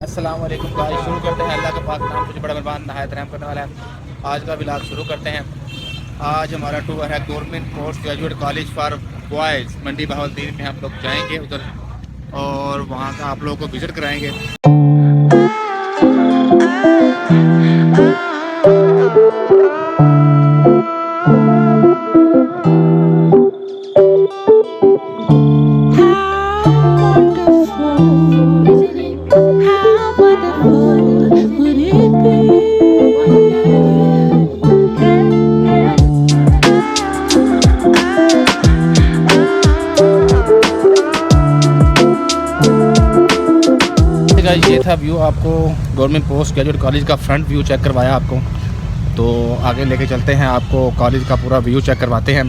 अस्सलाम वालेकुम गाइस, शुरू करते हैं। अल्लाह के पाक नाम मुझे बड़ा मेहरबान नहायत रहम करने वाला है। आज का विलाग शुरू करते हैं। आज हमारा टूर है government post graduate college for boys Mandi Bahauddin में। हम लोग जाएंगे उधर और वहाँ का आप लोगों को विज़िट कराएंगे। ये था व्यू, आपको गवर्नमेंट पोस्ट ग्रेजुएट कॉलेज का फ्रंट व्यू चेक करवाया आपको। तो आगे लेके चलते हैं, आपको कॉलेज का पूरा व्यू चेक करवाते हैं।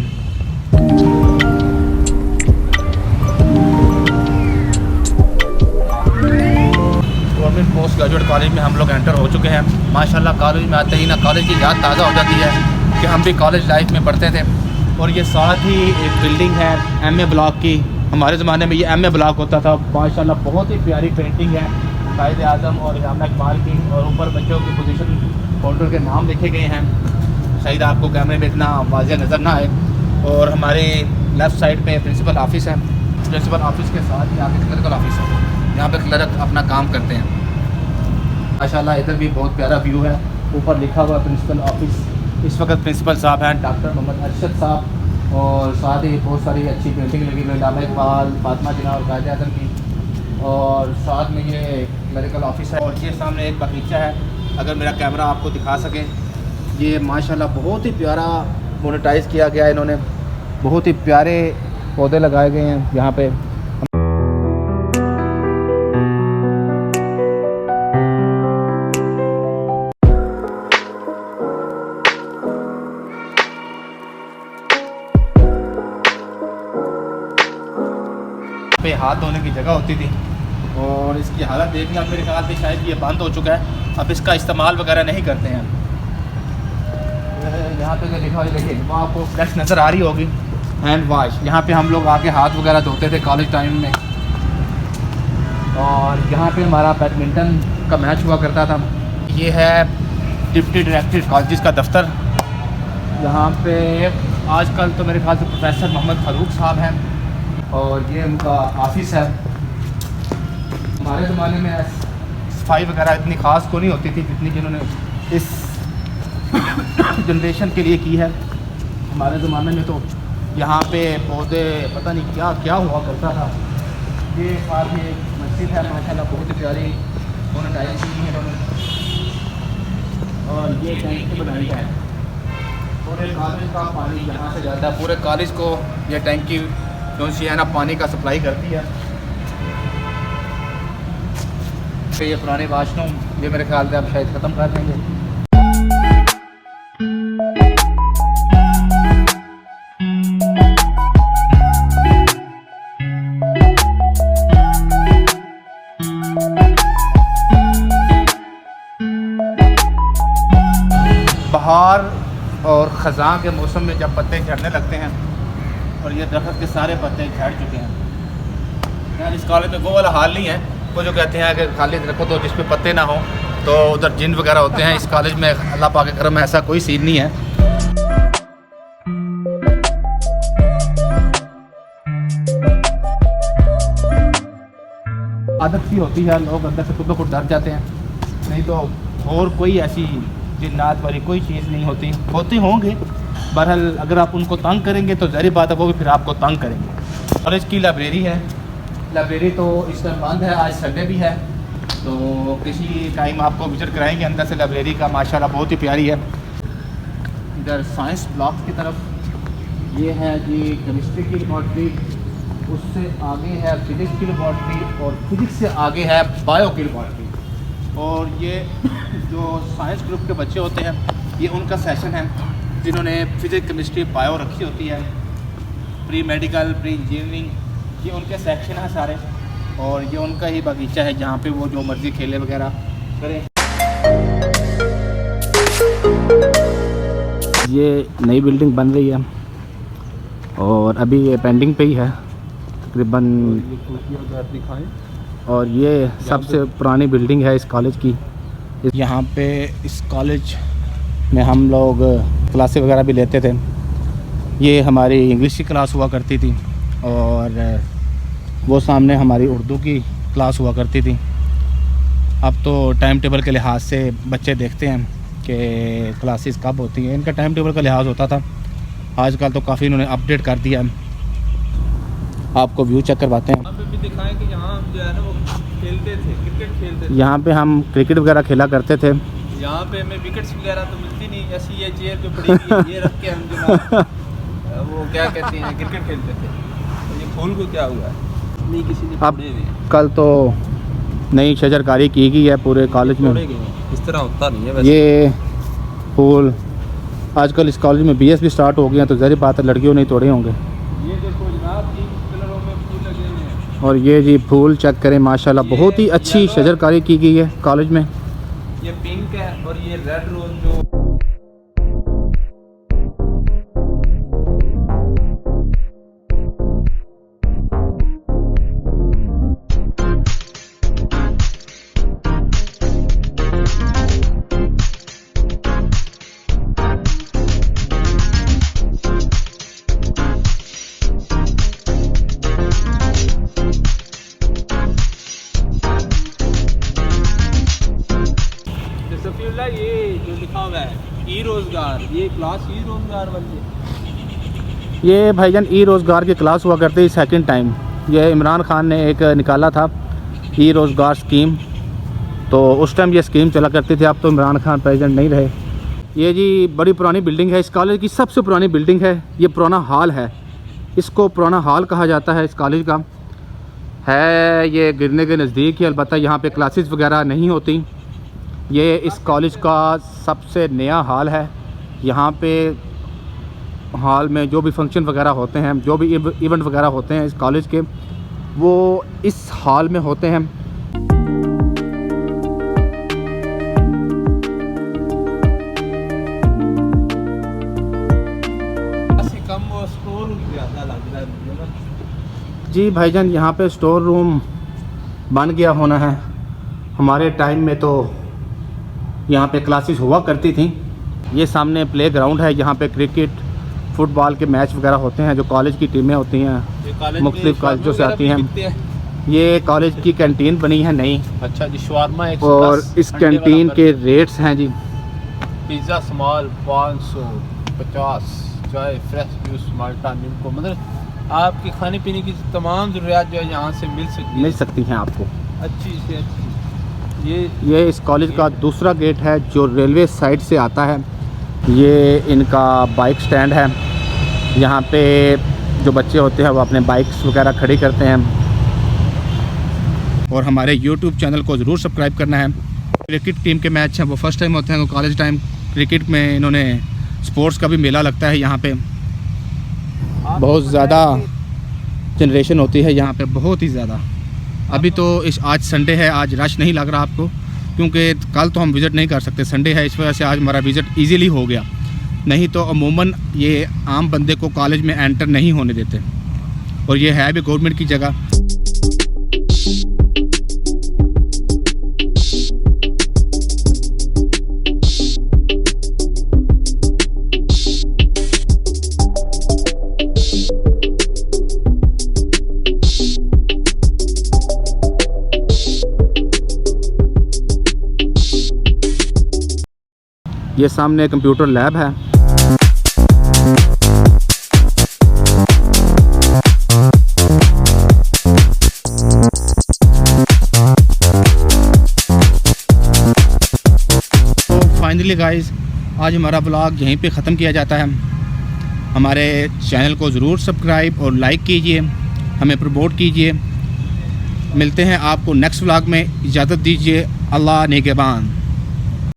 गवर्नमेंट पोस्ट ग्रेजुएट कॉलेज में हम लोग एंटर हो चुके हैं। माशाल्लाह कॉलेज में आते ही ना कॉलेज की याद ताज़ा हो जाती है कि हम भी कॉलेज लाइफ में पढ़ते थे। और ये साथ ही एक बिल्डिंग है एमए ब्लॉक की। हमारे ज़माने में ये एमए ब्लॉक होता था। माशाल्लाह बहुत ही प्यारी पेंटिंग है कायद आज़म और इल्हाम इकबाल की, और ऊपर बच्चों की पोजीशन होल्डर के नाम लिखे गए हैं। शायद आपको कैमरे में इतना वाज़ेह नज़र ना आए। और हमारे लेफ़्ट साइड पे प्रिंसिपल ऑफिस है। प्रिंसिपल ऑफिस के साथ ही आगे क्लर्कल ऑफिस है, यहाँ पे क्लर्क अपना काम करते हैं। माशाल्लाह इधर भी बहुत प्यारा व्यू है। ऊपर लिखा हुआ प्रिंसिपल ऑफिस। इस वक्त प्रिंसिपल साहब हैं डॉक्टर मोहम्मद अरशद साहब, और साथ ही बहुत सारी अच्छी पेंटिंग लगी हुई इल्हाम इकबाल, फातिमा जिन्ना और कायद आज़म की। और साथ में ये क्लरिकल ऑफिस है। और ये सामने एक बगीचा है, अगर मेरा कैमरा आपको दिखा सके। ये माशाल्लाह बहुत ही प्यारा मोनेटाइज़ किया गया है इन्होंने। बहुत ही प्यारे पौधे लगाए गए हैं यहाँ पे। पे हाथ धोने की जगह होती थी और इसकी हालत देखने अब मेरे ख्याल से शायद ये बंद हो चुका है। अब इसका इस्तेमाल वगैरह नहीं करते हैं। यहाँ पे जो लिखा हुआ देखिए, वो आपको फ्लैश नज़र आ रही होगी, हैंड वॉश। यहाँ पे हम लोग आके हाथ वगैरह धोते थे कॉलेज टाइम में। और यहाँ पे हमारा बैडमिंटन का मैच हुआ करता था। ये है डिप्टी डायरेक्टर कॉलेज का दफ्तर। यहाँ पे आजकल तो मेरे ख्याल से प्रोफेसर मोहम्मद फारूक साहब हैं, और ये उनका ऑफिस है। हमारे ज़माने में सफाई वगैरह इतनी ख़ास को नहीं होती थी जितनी जिन्होंने इस जनरेशन के लिए की है। हमारे ज़माने में तो यहाँ पे पौधे पता नहीं क्या क्या हुआ करता था। ये साथ ही एक मस्जिद है, माशाल्लाह बहुत ही प्यारी मोनेटाइज की है इन्होंने। और ये टैंकी बनाई है। पूरे कॉलेज का पानी यहाँ से जाता है, पूरे कॉलेज को ये टैंकी जो सी है ना पानी का सप्लाई करती है। तो ये पुराने वाशरूम ये मेरे ख्याल से अब शायद ख़त्म कर देंगे। बहार और ख़ज़ां के मौसम में जब पत्ते झड़ने लगते हैं और ये दरख्त के सारे पत्ते झड़ चुके हैं। यार इस कॉलेज में वो वाला हाल नहीं है, वो जो कहते हैं कि खाली रखो तो जिस पे पत्ते ना हो तो उधर जिन वगैरह होते हैं। इस कॉलेज में अल्लाह पाक के करम में ऐसा कोई सीन नहीं है। आदत सी होती है, लोग अंदर से खुद ब खुद डर जाते हैं, नहीं तो और कोई ऐसी जिन्नात वाली कोई चीज़ नहीं होती। होते होंगे, बहरहाल अगर आप उनको तंग करेंगे तो ज़ाहिर बात है वो भी फिर आपको तंग करेंगे। कॉलेज की लाइब्रेरी है। लाइब्रेरी तो इस टाइम बंद है, आज संडे भी है, तो किसी टाइम आपको विज़िट कराएंगे अंदर से लाइब्रेरी का। माशाल्लाह बहुत ही प्यारी है। इधर साइंस ब्लॉक की तरफ ये है जी केमिस्ट्री की लेबॉर्ट्री, उससे आगे है फिज़िक्स की लेबॉर्ट्री, और फिज़िक्स से आगे है बायो की लेबॉर्ट्री। और ये जो साइंस ग्रुप के बच्चे होते हैं ये उनका सेशन है, जिन्होंने फिज़िक्स केमिस्ट्री बायो रखी होती है। प्री मेडिकल, प्री इंजीनियरिंग, ये उनके सेक्शन हैं सारे। और ये उनका ही बगीचा है जहाँ पे वो जो मर्ज़ी खेले वगैरह करें। ये नई बिल्डिंग बन रही है और अभी ये पेंडिंग पे ही है तकरीबन। और ये सबसे पुरानी बिल्डिंग है इस कॉलेज की। यहाँ पे इस कॉलेज में हम लोग क्लासेस वगैरह भी लेते थे। ये हमारी इंग्लिश की क्लास हुआ करती थी और वो सामने हमारी उर्दू की क्लास हुआ करती थी। अब तो टाइम टेबल के लिहाज से बच्चे देखते हैं कि क्लासेस कब होती हैं। इनका टाइम टेबल का लिहाज होता था, आजकल तो काफ़ी इन्होंने अपडेट कर दिया। आपको व्यू चेक करवाते हैं। यहाँ पे भी दिखाएं कि यहाँ हम जो है ना वो खेलते थे, क्रिकेट खेलते थे। यहाँ पे हम क्रिकेट वगैरह खेला करते थे। यहाँ पे हमें विकेट्स वगैरह तो मिलती नहीं, ऐसी ये चेयर जो पड़ी हुई है ये रख के हम जो वो क्या कहते हैं क्रिकेट खेलते थे। तो ये फूल को क्या हुआ है? नहीं किसी ने अब कल तो नई शजरकारी की गई है पूरे कॉलेज में। इस तरह होता नहीं है वैसे। ये फूल आजकल इस कॉलेज में BS भी स्टार्ट हो गए हैं, तो ज़ाहिर बात है लड़कियों ने तोड़े होंगे। ये देखो जनाब 3 कलरों में फूल लगे हुए हैं। और ये जी फूल चेक करें, माशाल्लाह बहुत ही अच्छी शजरकारी की गई है कॉलेज में। ये पिंक है और ये रेड रोज जो ये जो लिखा हुआ है ई रोजगार, ये क्लास ई रोजगार वाली है। ये भाईजान ई रोज़गार की क्लास हुआ करती है सेकंड टाइम। ये इमरान खान ने एक निकाला था ई रोज़गार स्कीम, तो उस टाइम ये स्कीम चला करती थी। अब तो इमरान खान प्रेसिडेंट नहीं रहे। ये जी बड़ी पुरानी बिल्डिंग है, इस कॉलेज की सबसे पुरानी बिल्डिंग है। ये पुराना हॉल है, इसको पुराना हॉल कहा जाता है। इस कॉलेज का है ये गिरने के नज़दीक ही, अलबत्ता यहाँ पे क्लासेस वगैरह नहीं होती। ये इस कॉलेज का सबसे नया हॉल है। यहाँ पे हॉल में जो भी फंक्शन वगैरह होते हैं, जो भी इवेंट वगैरह होते हैं इस कॉलेज के, वो इस हॉल में होते हैं। कम वो स्टोर रूम ज़्यादा लग रहा है। जी भाईजान यहाँ पे स्टोर रूम बन गया होना है। हमारे टाइम में तो यहाँ पे क्लासेस हुआ करती थी। ये सामने प्लेग्राउंड है, यहाँ पे क्रिकेट फुटबॉल के मैच वगैरह होते हैं। जो कॉलेज की टीमें होती हैं मुख्तलिफ कॉलेजों से आती हैं। ये कॉलेज की कैंटीन बनी है नई। अच्छा जी, शवारमा 110 और इस कैंटीन के रेट्स हैं जी, पिज़्ज़ा स्मॉल 550, चाय फ्रेश जूस माल्टा नींबू, मतलब आपकी खाने पीने की तमाम ज़रूरियात जो है यहाँ से मिल सकती हैं आपको। अच्छी से अच्छी। ये इस कॉलेज का दूसरा गेट है जो रेलवे साइड से आता है। ये इनका बाइक स्टैंड है। यहाँ पे जो बच्चे होते हैं वो अपने बाइक्स वगैरह खड़ी करते हैं। और हमारे YouTube चैनल को ज़रूर सब्सक्राइब करना है। क्रिकेट टीम के मैच हैं वो फर्स्ट टाइम होते हैं, तो कॉलेज टाइम क्रिकेट में इन्होंने स्पोर्ट्स का भी मेला लगता है। यहाँ पे बहुत ज़्यादा जनरेशन होती है यहाँ पे, बहुत ही ज़्यादा। अभी तो आज संडे है, आज रश नहीं लग रहा आपको, क्योंकि कल तो हम विज़िट नहीं कर सकते, संडे है, इस वजह से आज हमारा विज़िट इजीली हो गया। नहीं तो अमूमन ये आम बंदे को कॉलेज में एंटर नहीं होने देते, और ये है भी गवर्नमेंट की जगह। ये सामने कंप्यूटर लैब है। तो फाइनली गाइस, आज हमारा ब्लॉग यहीं पे ख़त्म किया जाता है। हमारे चैनल को ज़रूर सब्सक्राइब और लाइक कीजिए, हमें प्रमोट कीजिए। मिलते हैं आपको नेक्स्ट ब्लॉग में। इजाज़त दीजिए। अल्लाह निगहबान।